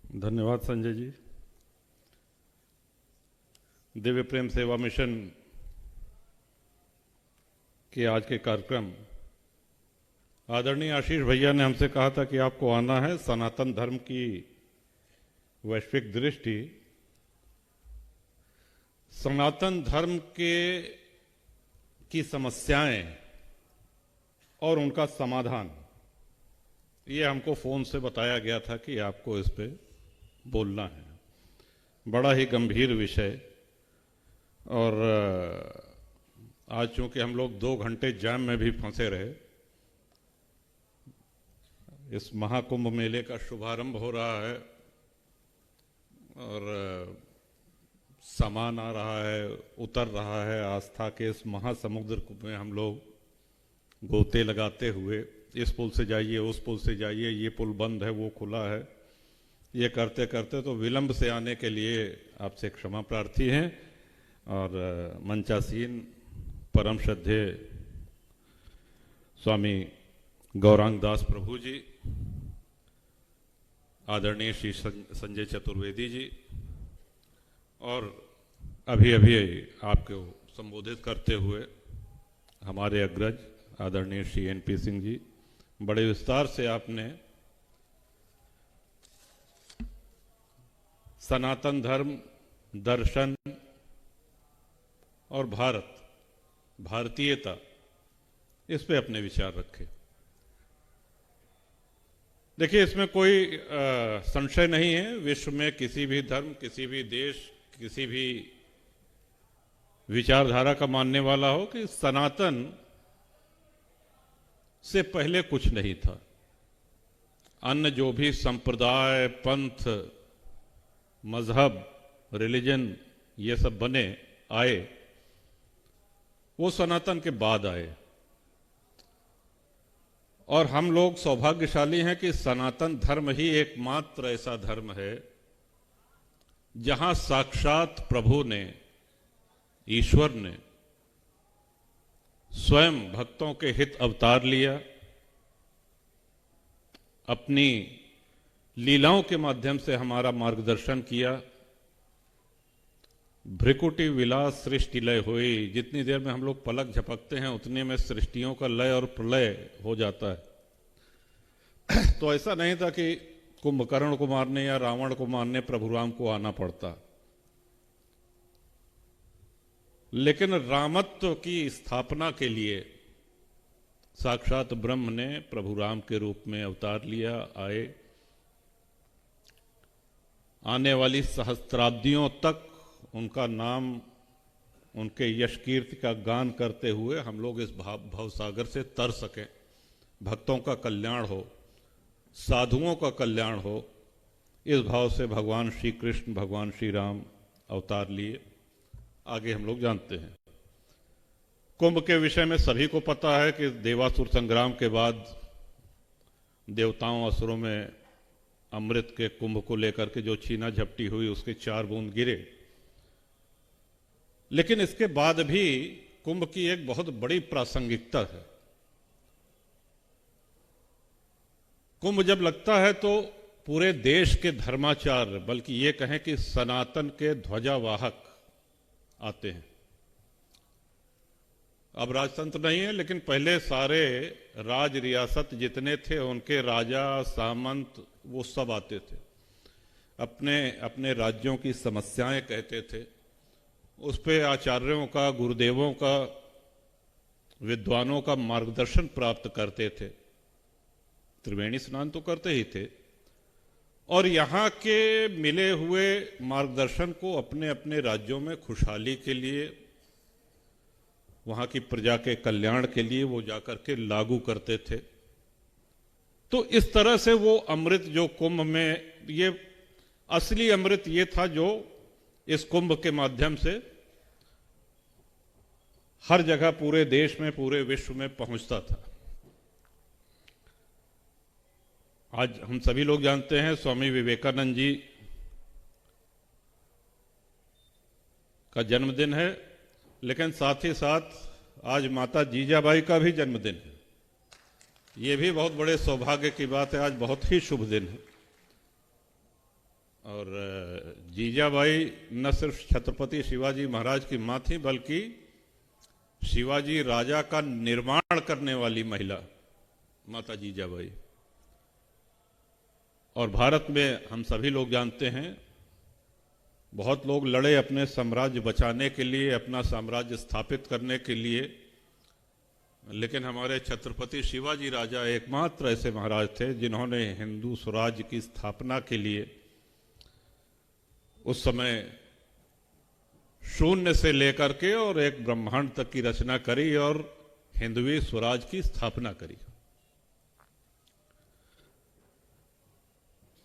धन्यवाद संजय जी। दिव्य प्रेम सेवा मिशन के आज के कार्यक्रम, आदरणीय आशीष भैया ने हमसे कहा था कि आपको आना है। सनातन धर्म की वैश्विक दृष्टि, सनातन धर्म की समस्याएं और उनका समाधान, ये हमको फोन से बताया गया था कि आपको इस पे बोलना है। बड़ा ही गंभीर विषय। और आज चूंकि हम लोग 2 घंटे जाम में भी फंसे रहे, इस महाकुंभ मेले का शुभारंभ हो रहा है और सामान आ रहा है, उतर रहा है। आस्था के इस महासमुद्र में हम लोग गोते लगाते हुए, इस पुल से जाइए, उस पुल से जाइए, ये पुल बंद है, वो खुला है, ये करते करते तो विलंब से आने के लिए आपसे क्षमा प्रार्थी हैं। और मंचासीन परम श्रद्धेय स्वामी गौरांग दास प्रभु जी, आदरणीय श्री संजय चतुर्वेदी जी, और अभी अभी आपको संबोधित करते हुए हमारे अग्रज आदरणीय श्री एनपी सिंह जी, बड़े विस्तार से आपने सनातन धर्म, दर्शन और भारतीयता, इस पे अपने विचार रखे। देखिए, इसमें कोई संशय नहीं है, विश्व में किसी भी धर्म, किसी भी देश, किसी भी विचारधारा का मानने वाला हो कि सनातन से पहले कुछ नहीं था। अन्य जो भी संप्रदाय, पंथ, मजहब, रिलीजन, ये सब बने आए, वो सनातन के बाद आए। और हम लोग सौभाग्यशाली हैं कि सनातन धर्म ही एकमात्र ऐसा धर्म है जहां साक्षात प्रभु ने, ईश्वर ने स्वयं भक्तों के हित अवतार लिया, अपनी लीलाओं के माध्यम से हमारा मार्गदर्शन किया। भ्रिकुटी विलास सृष्टि लय हुई। जितनी देर में हम लोग पलक झपकते हैं उतने में सृष्टियों का लय और प्रलय हो जाता है। तो ऐसा नहीं था कि कुंभकर्ण को मारने या रावण को मारने प्रभु राम को आना पड़ता, लेकिन रामत्व की स्थापना के लिए साक्षात ब्रह्म ने प्रभु राम के रूप में अवतार लिया, आए। आने वाली सहस्त्राब्दियों तक उनका नाम, उनके यश कीर्ति का गान करते हुए हम लोग इस भवसागर से तर सकें, भक्तों का कल्याण हो, साधुओं का कल्याण हो, इस भाव से भगवान श्री कृष्ण, भगवान श्री राम अवतार लिए। आगे हम लोग जानते हैं। कुंभ के विषय में सभी को पता है कि देवासुर संग्राम के बाद देवताओं असुरों में अमृत के कुंभ को लेकर के जो छीना झपटी हुई, उसके 4 बूंद गिरे। लेकिन इसके बाद भी कुंभ की एक बहुत बड़ी प्रासंगिकता है। कुंभ जब लगता है तो पूरे देश के धर्माचार्य, बल्कि ये कहें कि सनातन के ध्वजावाहक आते हैं। अब राजतंत्र नहीं है, लेकिन पहले सारे राज रियासत जितने थे, उनके राजा, सामंत, वो सब आते थे, अपने अपने राज्यों की समस्याएं कहते थे, उस पे आचार्यों का, गुरुदेवों का, विद्वानों का मार्गदर्शन प्राप्त करते थे। त्रिवेणी स्नान तो करते ही थे, और यहां के मिले हुए मार्गदर्शन को अपने अपने राज्यों में खुशहाली के लिए, वहां की प्रजा के कल्याण के लिए वो जाकर के लागू करते थे। तो इस तरह से वो अमृत जो कुंभ में, ये असली अमृत ये था जो इस कुंभ के माध्यम से हर जगह, पूरे देश में, पूरे विश्व में पहुंचता था। आज हम सभी लोग जानते हैं स्वामी विवेकानंद जी का जन्मदिन है, लेकिन साथ ही साथ आज माता जीजाबाई का भी जन्मदिन है। ये भी बहुत बड़े सौभाग्य की बात है, आज बहुत ही शुभ दिन है। और जीजाबाई न सिर्फ छत्रपति शिवाजी महाराज की मां थी, बल्कि शिवाजी राजा का निर्माण करने वाली महिला माता जीजाबाई। और भारत में हम सभी लोग जानते हैं, बहुत लोग लड़े अपने साम्राज्य बचाने के लिए, अपना साम्राज्य स्थापित करने के लिए, लेकिन हमारे छत्रपति शिवाजी राजा एकमात्र ऐसे महाराज थे जिन्होंने हिंदू स्वराज्य की स्थापना के लिए उस समय शून्य से लेकर के और एक ब्रह्मांड तक की रचना करी और हिंदवी स्वराज की स्थापना करी।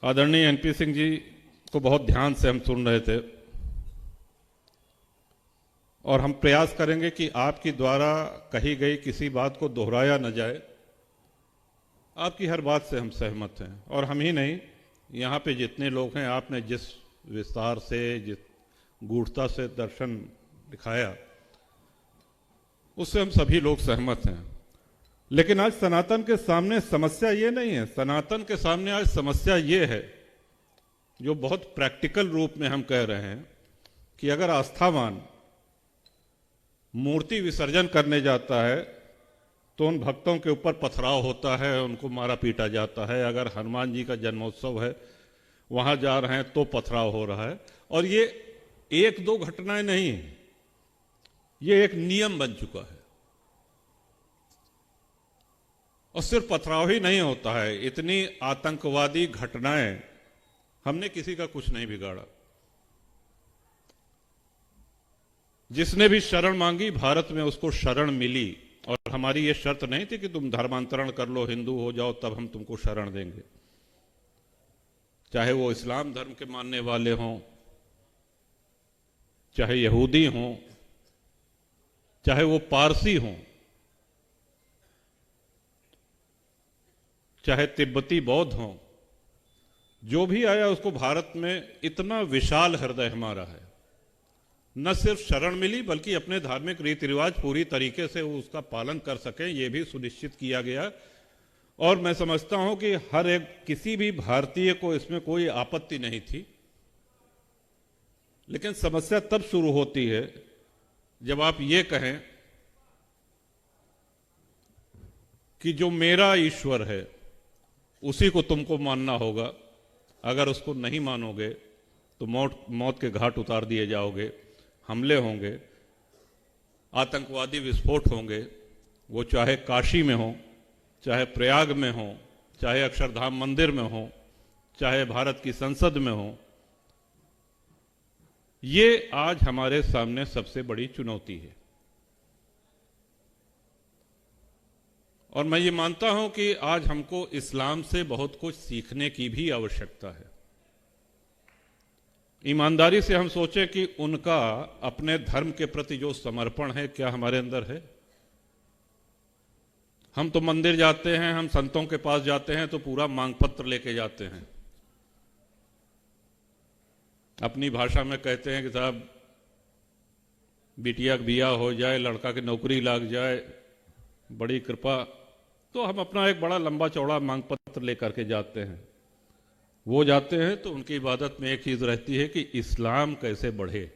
आदरणीय एनपी सिंह जी को बहुत ध्यान से हम सुन रहे थे और हम प्रयास करेंगे कि आपकी द्वारा कही गई किसी बात को दोहराया न जाए। आपकी हर बात से हम सहमत हैं और हम ही नहीं, यहाँ पे जितने लोग हैं, आपने जिस विस्तार से, जिस गूढ़ता से दर्शन दिखाया, उससे हम सभी लोग सहमत हैं। लेकिन आज सनातन के सामने समस्या ये नहीं है। सनातन के सामने आज समस्या ये है, जो बहुत प्रैक्टिकल रूप में हम कह रहे हैं, कि अगर आस्थावान मूर्ति विसर्जन करने जाता है तो उन भक्तों के ऊपर पथराव होता है, उनको मारा पीटा जाता है। अगर हनुमान जी का जन्मोत्सव है, वहां जा रहे हैं तो पथराव हो रहा है। और ये एक दो घटनाएं नहीं है, ये एक नियम बन चुका है। और सिर्फ पथराव ही नहीं होता है, इतनी आतंकवादी घटनाएं, हमने किसी का कुछ नहीं बिगाड़ा। जिसने भी शरण मांगी, भारत में उसको शरण मिली। और हमारी ये शर्त नहीं थी कि तुम धर्मांतरण कर लो, हिंदू हो जाओ, तब हम तुमको शरण देंगे। चाहे वो इस्लाम धर्म के मानने वाले हों, चाहे यहूदी हों, चाहे वो पारसी हों, चाहे तिब्बती बौद्ध हों, जो भी आया उसको भारत में इतना विशाल हृदय हमारा है। न सिर्फ शरण मिली, बल्कि अपने धार्मिक रीति रिवाज पूरी तरीके से वो उसका पालन कर सके, ये भी सुनिश्चित किया गया। और मैं समझता हूं कि हर एक, किसी भी भारतीय को इसमें कोई आपत्ति नहीं थी। लेकिन समस्या तब शुरू होती है जब आप ये कहें कि जो मेरा ईश्वर है उसी को तुमको मानना होगा, अगर उसको नहीं मानोगे तो मौत के घाट उतार दिए जाओगे, हमले होंगे, आतंकवादी विस्फोट होंगे, वो चाहे काशी में हो, चाहे प्रयाग में हो, चाहे अक्षरधाम मंदिर में हो, चाहे भारत की संसद में हो। ये आज हमारे सामने सबसे बड़ी चुनौती है। और मैं ये मानता हूं कि आज हमको इस्लाम से बहुत कुछ सीखने की भी आवश्यकता है। ईमानदारी से हम सोचें कि उनका अपने धर्म के प्रति जो समर्पण है, क्या हमारे अंदर है? हम तो मंदिर जाते हैं, हम संतों के पास जाते हैं तो पूरा मांग पत्र लेके जाते हैं। अपनी भाषा में कहते हैं कि साहब बिटिया का बिया हो जाए, लड़का की नौकरी लग जाए, बड़ी कृपा। तो हम अपना एक बड़ा लंबा चौड़ा मांग पत्र लेकर के जाते हैं। वो जाते हैं तो उनकी इबादत में एक चीज रहती है कि इस्लाम कैसे बढ़े,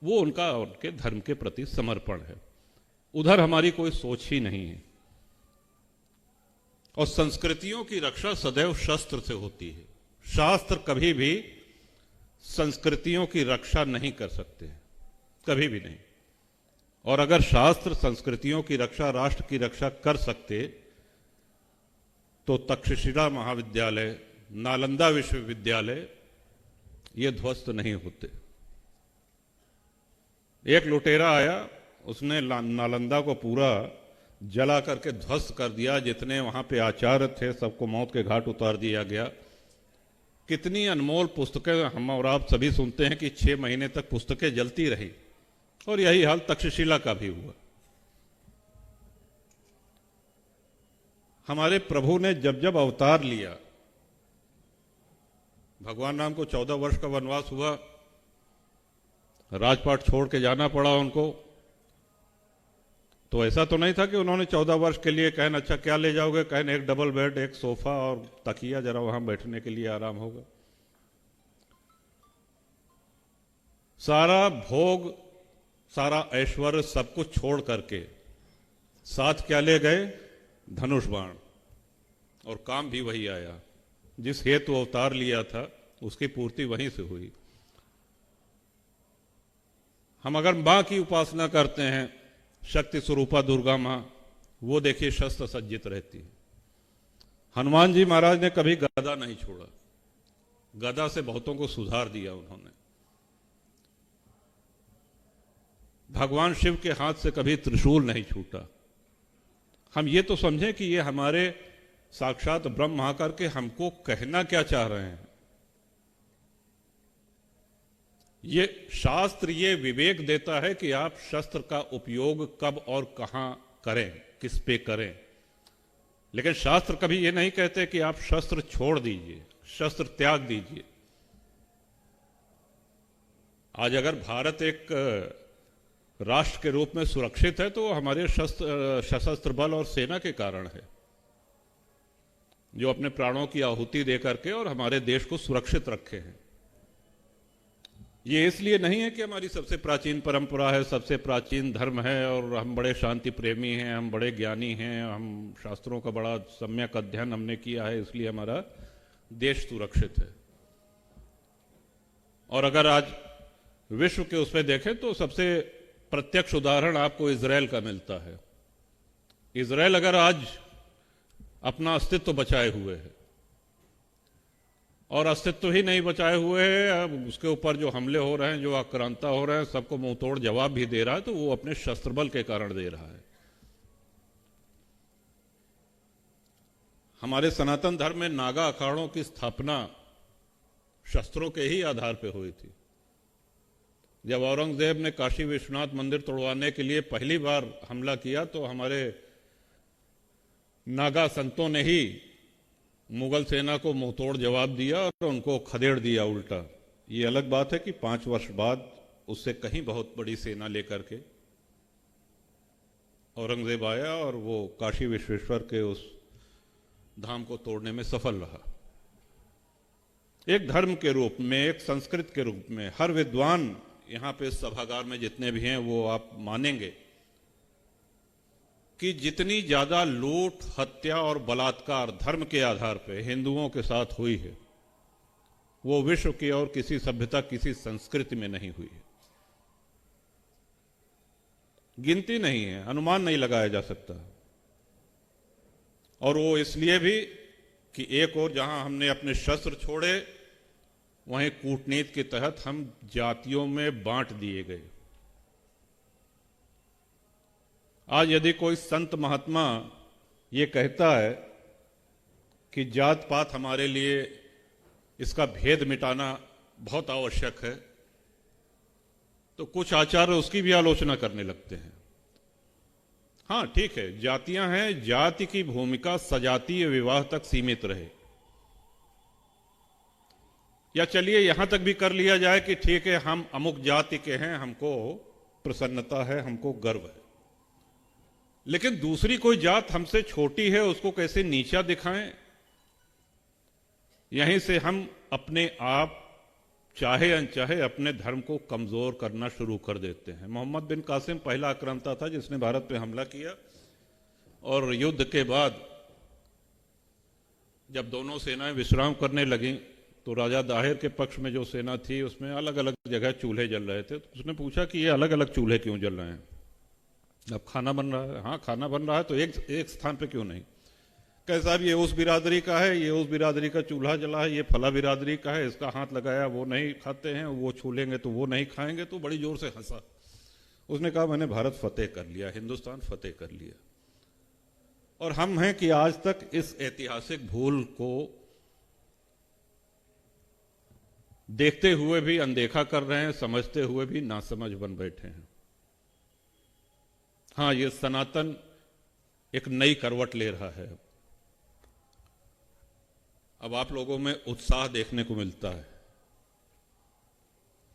वो उनका, उनके धर्म के प्रति समर्पण है। उधर हमारी कोई सोच ही नहीं है। और संस्कृतियों की रक्षा सदैव शस्त्र से होती है। शास्त्र कभी भी संस्कृतियों की रक्षा नहीं कर सकते, कभी भी नहीं। और अगर शास्त्र संस्कृतियों की रक्षा, राष्ट्र की रक्षा कर सकते तो तक्षशिला महाविद्यालय, नालंदा विश्वविद्यालय ये ध्वस्त नहीं होते। एक लुटेरा आया, उसने नालंदा को पूरा जला करके ध्वस्त कर दिया। जितने वहां पे आचार्य थे सबको मौत के घाट उतार दिया गया। कितनी अनमोल पुस्तकें हम और आप सभी सुनते हैं कि 6 महीने तक पुस्तकें जलती रही, और यही हाल तक्षशिला का भी हुआ। हमारे प्रभु ने जब जब अवतार लिया, भगवान राम को 14 वर्ष का वनवास हुआ, राजपाट छोड़ के जाना पड़ा उनको। तो ऐसा तो नहीं था कि उन्होंने 14 वर्ष के लिए कहन अच्छा क्या ले जाओगे, कहन एक डबल बेड, एक सोफा और तकिया, जरा वहां बैठने के लिए आराम होगा। सारा भोग, सारा ऐश्वर्य, सब कुछ छोड़ करके साथ क्या ले गए? धनुष बाण। और काम भी वही आया, जिस हेतु अवतार लिया था उसकी पूर्ति वहीं से हुई। हम अगर मां की उपासना करते हैं, शक्ति स्वरूपा दुर्गा मां, वो देखिए शस्त्र सज्जित रहती है। हनुमान जी महाराज ने कभी गदा नहीं छोड़ा, गदा से बहुतों को सुधार दिया उन्होंने। भगवान शिव के हाथ से कभी त्रिशूल नहीं छूटा। हम ये तो समझें कि ये हमारे साक्षात ब्रह्म आकर के हमको कहना क्या चाह रहे हैं। ये शास्त्र ये विवेक देता है कि आप शस्त्र का उपयोग कब और कहां करें, किस पे करें, लेकिन शास्त्र कभी ये नहीं कहते कि आप शस्त्र छोड़ दीजिए, शस्त्र त्याग दीजिए। आज अगर भारत एक राष्ट्र के रूप में सुरक्षित है तो हमारे सशस्त्र बल और सेना के कारण है, जो अपने प्राणों की आहुति दे करके और हमारे देश को सुरक्षित रखे हैं। ये इसलिए नहीं है कि हमारी सबसे प्राचीन परंपरा है, सबसे प्राचीन धर्म है और हम बड़े शांति प्रेमी हैं, हम बड़े ज्ञानी हैं, हम शास्त्रों का बड़ा सम्यक अध्ययन हमने किया है, इसलिए हमारा देश सुरक्षित है। और अगर आज विश्व के उसमें देखें तो सबसे प्रत्यक्ष उदाहरण आपको इजराइल का मिलता है। इजराइल अगर आज अपना अस्तित्व बचाए हुए है, और अस्तित्व ही नहीं बचाए हुए है, अब उसके ऊपर जो हमले हो रहे हैं, जो आक्रांता हो रहे हैं, सबको मुंह तोड़ जवाब भी दे रहा है, तो वो अपने शस्त्र बल के कारण दे रहा है। हमारे सनातन धर्म में नागा अखाड़ों की स्थापना शस्त्रों के ही आधार पर हुई थी। जब औरंगजेब ने काशी विश्वनाथ मंदिर तोड़वाने के लिए पहली बार हमला किया तो हमारे नागा संतों ने ही मुगल सेना को मुंहतोड़ जवाब दिया और उनको खदेड़ दिया उल्टा। ये अलग बात है कि 5 वर्ष बाद उससे कहीं बहुत बड़ी सेना लेकर के औरंगजेब आया और वो काशी विश्वेश्वर के उस धाम को तोड़ने में सफल रहा। एक धर्म के रूप में, एक संस्कृति के रूप में, हर विद्वान यहां पे सभागार में जितने भी हैं वो आप मानेंगे कि जितनी ज्यादा लूट, हत्या और बलात्कार धर्म के आधार पर हिंदुओं के साथ हुई है, वो विश्व की और किसी सभ्यता, किसी संस्कृति में नहीं हुई है। गिनती नहीं है, अनुमान नहीं लगाया जा सकता। और वो इसलिए भी कि एक और जहां हमने अपने शस्त्र छोड़े, वहीं कूटनीति के तहत हम जातियों में बांट दिए गए। आज यदि कोई संत महात्मा ये कहता है कि जात पात हमारे लिए इसका भेद मिटाना बहुत आवश्यक है, तो कुछ आचार्य उसकी भी आलोचना करने लगते हैं। हां ठीक है, जातियां हैं, जाति की भूमिका सजातीय विवाह तक सीमित रहे, या चलिए यहां तक भी कर लिया जाए कि ठीक है हम अमुक जाति के हैं, हमको प्रसन्नता है, हमको गर्व है, लेकिन दूसरी कोई जात हमसे छोटी है उसको कैसे नीचा दिखाएं। यहीं से हम अपने आप चाहे अनचाहे अपने धर्म को कमजोर करना शुरू कर देते हैं। मोहम्मद बिन कासिम पहला आक्रांता था जिसने भारत पे हमला किया, और युद्ध के बाद जब दोनों सेनाएं विश्राम करने लगी तो राजा दाहिर के पक्ष में जो सेना थी उसमें अलग अलग जगह चूल्हे जल रहे थे। तो उसने पूछा कि ये अलग अलग चूल्हे क्यों जल रहे हैं? अब खाना बन रहा है। हाँ खाना बन रहा है, तो एक स्थान पे क्यों नहीं? कहे साहब ये उस बिरादरी का है, ये उस बिरादरी का चूल्हा जला है, ये फला बिरादरी का है, इसका हाथ लगाया वो नहीं खाते हैं, वो छू लेंगे तो वो नहीं खाएंगे। तो बड़ी जोर से हंसा। उसने कहा मैंने भारत फतेह कर लिया, हिंदुस्तान फतेह कर लिया। और हम हैं कि आज तक इस ऐतिहासिक भूल को देखते हुए भी अनदेखा कर रहे हैं, समझते हुए भी नासमझ बन बैठे हैं। हां ये सनातन एक नई करवट ले रहा है। अब आप लोगों में उत्साह देखने को मिलता है,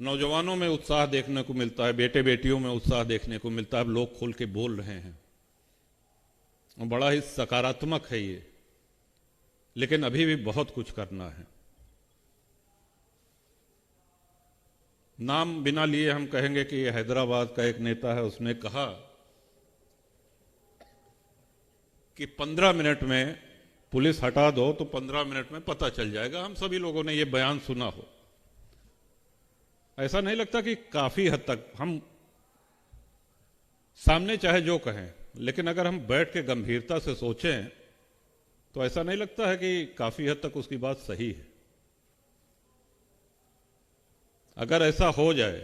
नौजवानों में उत्साह देखने को मिलता है, बेटे बेटियों में उत्साह देखने को मिलता है। अब लोग खुल के बोल रहे हैं, बड़ा ही सकारात्मक है ये, लेकिन अभी भी बहुत कुछ करना है। नाम बिना लिए हम कहेंगे कि ये हैदराबाद का एक नेता है, उसने कहा कि 15 मिनट में पुलिस हटा दो तो 15 मिनट में पता चल जाएगा। हम सभी लोगों ने ये बयान सुना हो। ऐसा नहीं लगता कि काफी हद तक हम सामने चाहे जो कहें, लेकिन अगर हम बैठ के गंभीरता से सोचें तो ऐसा नहीं लगता है कि काफी हद तक उसकी बात सही है। अगर ऐसा हो जाए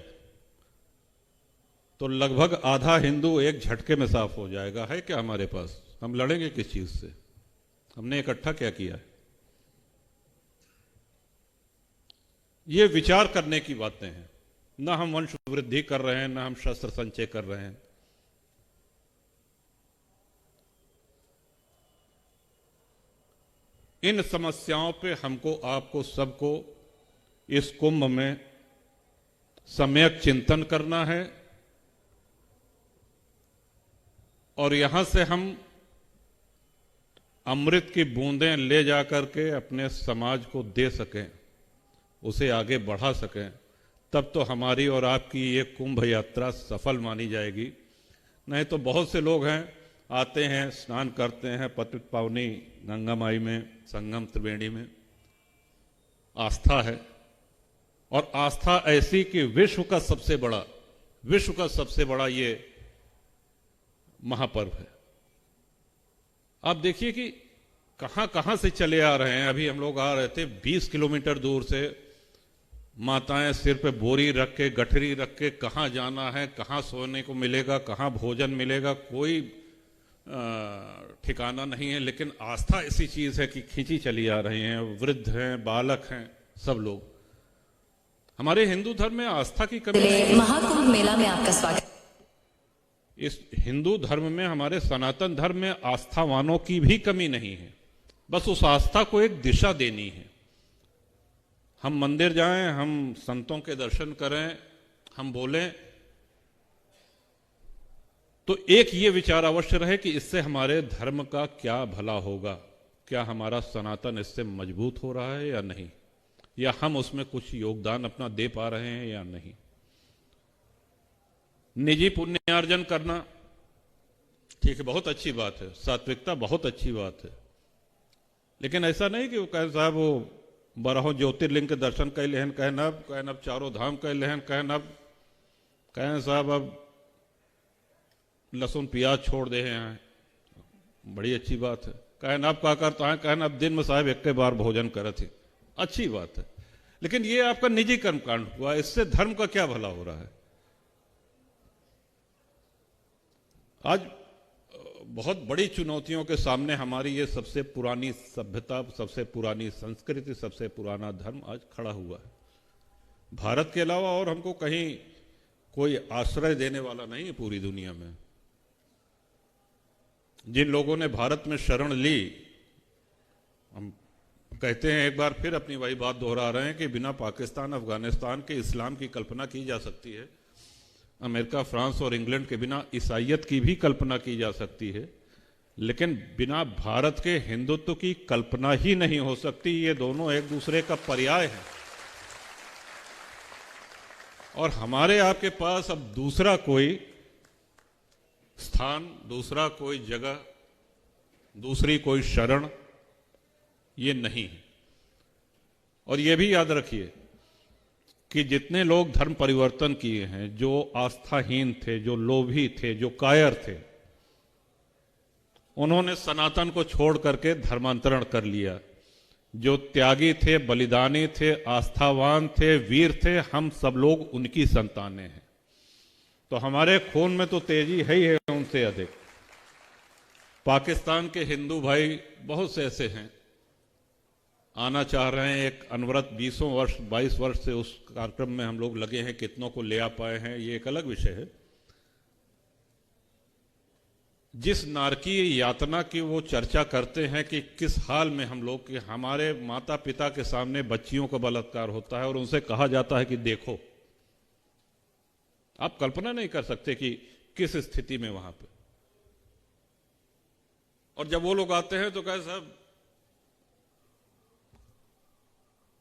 तो लगभग आधा हिंदू एक झटके में साफ हो जाएगा। है क्या हमारे पास? हम लड़ेंगे किस चीज से? हमने इकट्ठा क्या किया है? ये विचार करने की बातें हैं। ना हम वंश वृद्धि कर रहे हैं, ना हम शस्त्र संचय कर रहे हैं। इन समस्याओं पे हमको, आपको, सबको इस कुंभ में सम्यक चिंतन करना है और यहां से हम अमृत की बूंदें ले जाकर के अपने समाज को दे सकें, उसे आगे बढ़ा सकें, तब तो हमारी और आपकी ये कुंभ यात्रा सफल मानी जाएगी। नहीं तो बहुत से लोग हैं, आते हैं, स्नान करते हैं पतित पावनी गंगा माई में, संगम त्रिवेणी में। आस्था है, और आस्था ऐसी कि विश्व का सबसे बड़ा ये महापर्व है। आप देखिए कि कहां कहां से चले आ रहे हैं। अभी हम लोग आ रहे थे 20 किलोमीटर दूर से, माताएं सिर पे बोरी रख के, गठरी रख के, कहां जाना है, कहां सोने को मिलेगा, कहां भोजन मिलेगा, कोई ठिकाना नहीं है। लेकिन आस्था ऐसी चीज है कि खींची चली आ रही हैं। वृद्ध हैं, बालक हैं, सब लोग। हमारे हिंदू धर्म में आस्था की कमी, महाकुंभ मेला में आपका स्वागत। इस हिंदू धर्म में, हमारे सनातन धर्म में आस्थावानों की भी कमी नहीं है। बस उस आस्था को एक दिशा देनी है। हम मंदिर जाएं, हम संतों के दर्शन करें, हम बोलें, तो एक ये विचार अवश्य रहे कि इससे हमारे धर्म का क्या भला होगा, क्या हमारा सनातन इससे मजबूत हो रहा है या नहीं, या हम उसमें कुछ योगदान अपना दे पा रहे हैं या नहीं। निजी पुण्यार्जन करना ठीक है, बहुत अच्छी बात है, सात्विकता बहुत अच्छी बात है, लेकिन ऐसा नहीं कि वो कहे साहब वो 12 ज्योतिर्लिंग के दर्शन कर लेहन, कहन अब चारों धाम कर लेहन, कहें साहब अब लहसुन प्याज छोड़ दे हैं, बड़ी अच्छी बात है। कहन अब क्या करता है, कहन अब दिन में साहब एक बार भोजन करे थे, अच्छी बात है, लेकिन ये आपका निजी कर्मकांड हुआ, इससे धर्म का क्या भला हो रहा है? आज बहुत बड़ी चुनौतियों के सामने हमारी ये सबसे पुरानी सभ्यता, सबसे पुरानी संस्कृति, सबसे पुराना धर्म आज खड़ा हुआ है। भारत के अलावा और हमको कहीं कोई आश्रय देने वाला नहीं है पूरी दुनिया में। जिन लोगों ने भारत में शरण ली, हम कहते हैं, एक बार फिर अपनी वही बात दोहरा रहे हैं कि बिना पाकिस्तान, अफगानिस्तान के इस्लाम की कल्पना की जा सकती है। अमेरिका, फ्रांस और इंग्लैंड के बिना ईसाइयत की भी कल्पना की जा सकती है, लेकिन बिना भारत के हिंदुत्व की कल्पना ही नहीं हो सकती। ये दोनों एक दूसरे का पर्याय है। और हमारे आपके पास अब दूसरा कोई स्थान, दूसरा कोई जगह, दूसरी कोई शरण ये नहीं है। और ये भी याद रखिए कि जितने लोग धर्म परिवर्तन किए हैं, जो आस्थाहीन थे, जो लोभी थे, जो कायर थे, उन्होंने सनातन को छोड़ करके धर्मांतरण कर लिया। जो त्यागी थे, बलिदानी थे, आस्थावान थे, वीर थे, हम सब लोग उनकी संतानें हैं। तो हमारे खून में तो तेजी है ही है उनसे अधिक। पाकिस्तान के हिंदू भाई बहुत से ऐसे हैं, आना चाह रहे हैं। एक अनवरत 22 वर्ष से उस कार्यक्रम में हम लोग लगे हैं, कितनों को ले आ पाए हैं ये एक अलग विषय है। जिस नारकीय यातना की वो चर्चा करते हैं कि किस हाल में हम लोग, कि हमारे माता पिता के सामने बच्चियों का बलात्कार होता है और उनसे कहा जाता है कि देखो, आप कल्पना नहीं कर सकते कि किस स्थिति में वहां पे। और जब वो लोग आते हैं तो कहे साहब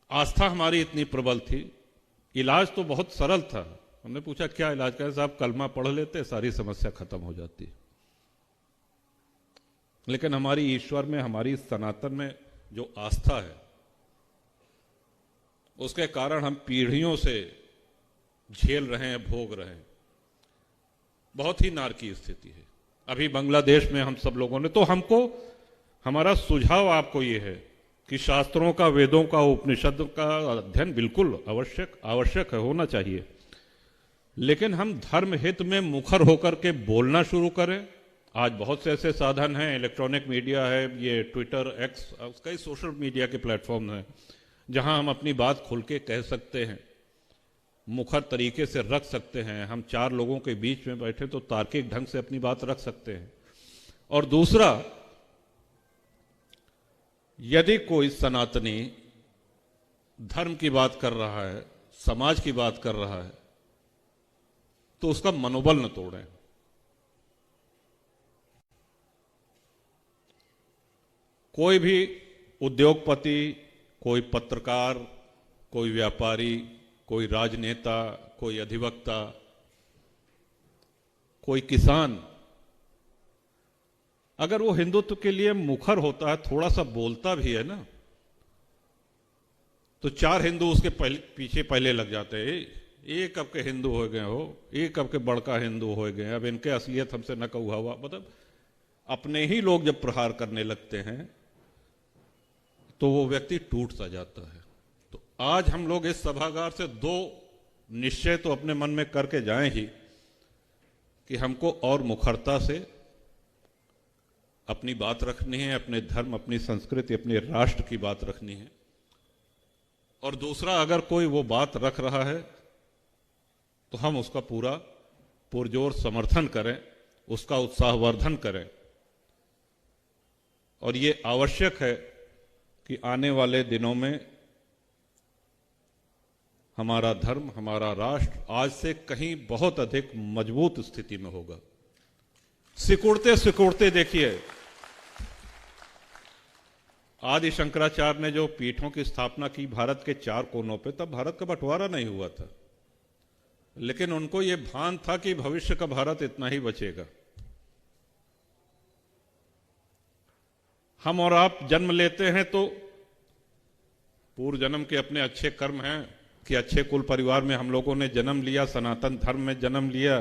आस्था हमारी इतनी प्रबल थी, इलाज तो बहुत सरल था। हमने पूछा क्या इलाज करें साहब, कलमा पढ़ लेते सारी समस्या खत्म हो जाती। लेकिन हमारी ईश्वर में, हमारी सनातन में जो आस्था है, उसके कारण हम पीढ़ियों से झेल रहे हैं, भोग रहे हैं। बहुत ही नारकीय स्थिति है अभी बांग्लादेश में हम सब लोगों ने। तो हमको, हमारा सुझाव आपको ये है कि शास्त्रों का, वेदों का, उपनिषद का अध्ययन बिल्कुल आवश्यक है, होना चाहिए। लेकिन हम धर्म हित में मुखर होकर के बोलना शुरू करें। आज बहुत से ऐसे साधन हैं, इलेक्ट्रॉनिक मीडिया है, ये ट्विटर, एक्स, कई सोशल मीडिया के प्लेटफॉर्म हैं जहां हम अपनी बात खुल के कह सकते हैं, मुखर तरीके से रख सकते हैं। हम चार लोगों के बीच में बैठे तो तार्किक ढंग से अपनी बात रख सकते हैं। और दूसरा, यदि कोई सनातनी धर्म की बात कर रहा है, समाज की बात कर रहा है, तो उसका मनोबल न तोड़ें। कोई भी उद्योगपति, कोई पत्रकार, कोई व्यापारी, कोई राजनेता, कोई अधिवक्ता, कोई किसान, अगर वो हिंदुत्व के लिए मुखर होता है, थोड़ा सा बोलता भी है ना, तो चार हिंदू उसके पीछे पहले लग जाते हैं। ये कब के हिंदू हो गए हो, ये कब के बड़का हिंदू हो गए, अब इनके असलियत हमसे न कहुआ हुआ। मतलब अपने ही लोग जब प्रहार करने लगते हैं तो वो व्यक्ति टूट सा जाता है। तो आज हम लोग इस सभागार से दो निश्चय तो अपने मन में करके जाएं ही कि हमको और मुखरता से अपनी बात रखनी है, अपने धर्म, अपनी संस्कृति, अपने राष्ट्र की बात रखनी है। और दूसरा, अगर कोई वो बात रख रहा है तो हम उसका पूरा पुरजोर समर्थन करें, उसका उत्साहवर्धन करें। और ये आवश्यक है कि आने वाले दिनों में हमारा धर्म, हमारा राष्ट्र आज से कहीं बहुत अधिक मजबूत स्थिति में होगा। सिकुड़ते सिकुड़ते देखिए, आदि शंकराचार्य ने जो पीठों की स्थापना की भारत के चार कोनों पे, तब भारत का बंटवारा नहीं हुआ था। लेकिन उनको ये भान था कि भविष्य का भारत इतना ही बचेगा। हम और आप जन्म लेते हैं तो पूर्व जन्म के अपने अच्छे कर्म हैं कि अच्छे कुल परिवार में हम लोगों ने जन्म लिया, सनातन धर्म में जन्म लिया,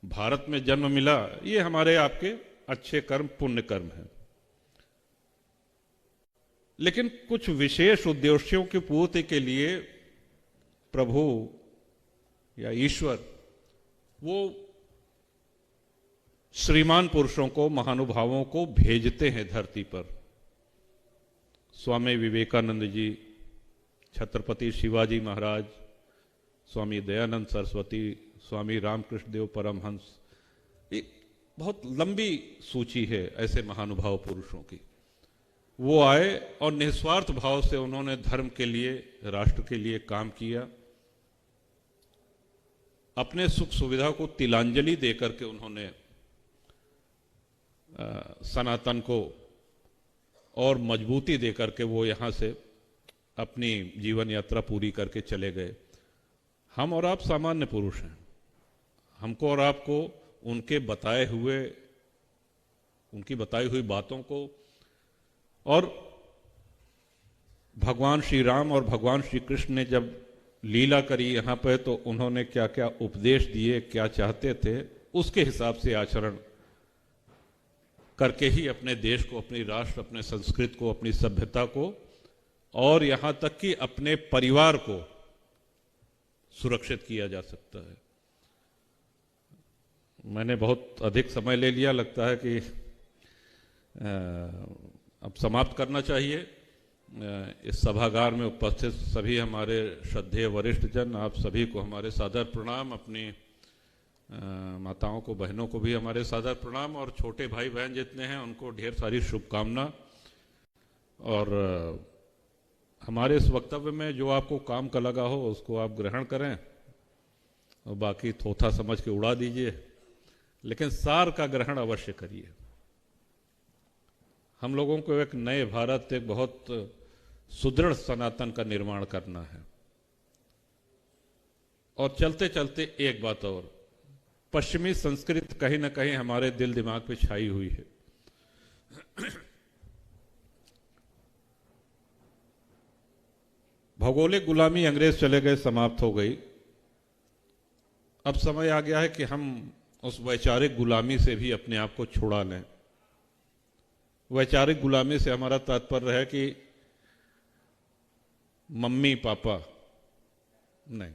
भारत में जन्म मिला। ये हमारे आपके अच्छे कर्म, पुण्य कर्म हैं। लेकिन कुछ विशेष उद्देश्यों की पूर्ति के लिए प्रभु या ईश्वर वो श्रीमान पुरुषों को, महानुभावों को भेजते हैं धरती पर। स्वामी विवेकानंद जी, छत्रपति शिवाजी महाराज, स्वामी दयानंद सरस्वती, स्वामी रामकृष्ण देव परमहंस, एक बहुत लंबी सूची है ऐसे महानुभाव पुरुषों की। वो आए और निस्वार्थ भाव से उन्होंने धर्म के लिए, राष्ट्र के लिए काम किया। अपने सुख सुविधा को तिलांजलि देकर के उन्होंने सनातन को और मजबूती देकर के वो यहाँ से अपनी जीवन यात्रा पूरी करके चले गए। हम और आप सामान्य पुरुष हैं। हमको और आपको उनके बताए हुए, उनकी बताई हुई बातों को, और भगवान श्री राम और भगवान श्री कृष्ण ने जब लीला करी यहाँ पे, तो उन्होंने क्या क्या उपदेश दिए, क्या चाहते थे, उसके हिसाब से आचरण करके ही अपने देश को, अपनी राष्ट्र, अपने संस्कृति को, अपनी सभ्यता को, और यहाँ तक कि अपने परिवार को सुरक्षित किया जा सकता है। मैंने बहुत अधिक समय ले लिया, लगता है कि अब समाप्त करना चाहिए। इस सभागार में उपस्थित सभी हमारे श्रद्धेय वरिष्ठ जन, आप सभी को हमारे सादर प्रणाम। अपनी माताओं को, बहनों को भी हमारे सादर प्रणाम, और छोटे भाई बहन जितने हैं उनको ढेर सारी शुभकामना। और हमारे इस वक्तव्य में जो आपको काम का लगा हो उसको आप ग्रहण करें, और बाकी थोथा समझ के उड़ा दीजिए, लेकिन सार का ग्रहण अवश्य करिए। हम लोगों को एक नए भारत, एक बहुत सुदृढ़ सनातन का निर्माण करना है। और चलते चलते एक बात और, पश्चिमी संस्कृति कहीं ना कहीं हमारे दिल दिमाग पे छाई हुई है। भौगोलिक गुलामी अंग्रेज चले गए, समाप्त हो गई। अब समय आ गया है कि हम उस वैचारिक गुलामी से भी अपने आप को छुड़ा लें। वैचारिक गुलामी से हमारा तात्पर्य है कि मम्मी पापा नहीं,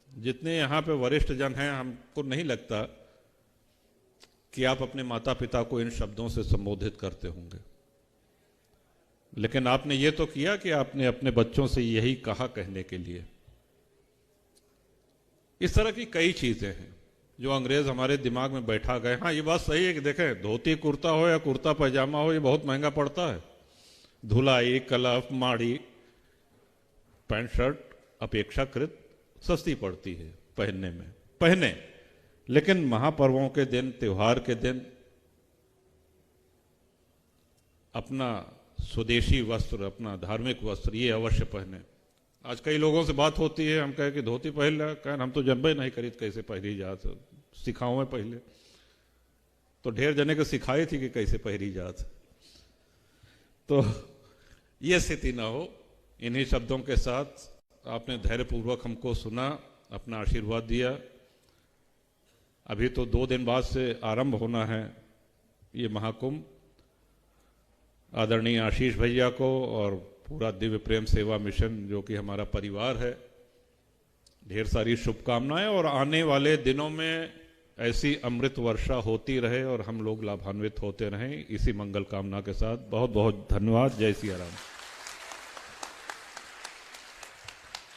जितने यहाँ पे वरिष्ठ जन हैं, हमको नहीं लगता कि आप अपने माता पिता को इन शब्दों से संबोधित करते होंगे, लेकिन आपने ये तो किया कि आपने अपने बच्चों से यही कहा कहने के लिए। इस तरह की कई चीजें हैं जो अंग्रेज हमारे दिमाग में बैठा गए। हाँ, ये बात सही है कि देखें, धोती कुर्ता हो या कुर्ता पैजामा हो, ये बहुत महंगा पड़ता है। धुलाई, कलफ, माड़ी, पैंट शर्ट अपेक्षाकृत सस्ती पड़ती है पहनने में, पहने, लेकिन महापर्वों के दिन, त्योहार के दिन अपना स्वदेशी वस्त्र, अपना धार्मिक वस्त्र ये अवश्य पहने। आज कई लोगों से बात होती है, हम कहे कि धोती पहन ले, कहें हम तो जनबे नहीं खरीद कैसे पहरी जात, सिखाओ में पहले तो ढेर जने को सिखाई थी कि कैसे पहरी जात। तो ये स्थिति ना हो। इन्हीं शब्दों के साथ आपने धैर्यपूर्वक हमको सुना, अपना आशीर्वाद दिया। अभी तो 2 दिन बाद से आरंभ होना है ये महाकुंभ। आदरणीय आशीष भैया को और पूरा दिव्य प्रेम सेवा मिशन जो कि हमारा परिवार है, ढेर सारी शुभकामनाएं, और आने वाले दिनों में ऐसी अमृत वर्षा होती रहे और हम लोग लाभान्वित होते रहें, इसी मंगल कामना के साथ बहुत बहुत धन्यवाद। जय सिया राम।